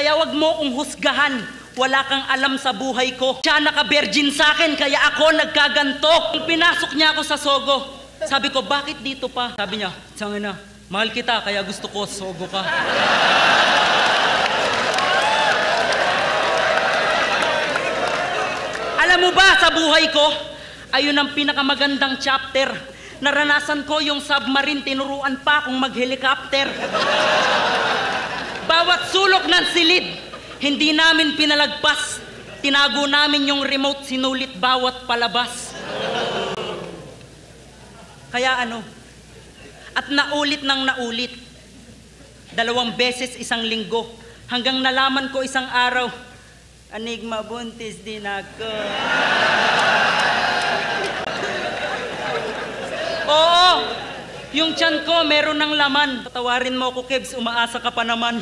Kaya wag mo kong husgahan. Wala kang alam sa buhay ko. Siya naka-virgin sa akin, kaya ako nagkaganto. Nung pinasok niya ako sa Sogo, sabi ko, bakit dito pa? Sabi niya, sangin na, mahal kita, kaya gusto ko, Sogo ka. Alam mo ba, sa buhay ko, ayun ang pinakamagandang chapter. Naranasan ko yung submarine, tinuruan pa akong mag-helicopter. Bawat sulok ng silid, hindi namin pinalagpas. Tinago namin yung remote, sinulit bawat palabas. Kaya ano? At naulit ng naulit. 2 beses isang linggo. Hanggang nalaman ko isang araw, Enigma, buntis din ako. Oo! Yung tiyan ko, meron ng laman. Patawarin mo ako, Kebs, umaasa ka pa naman.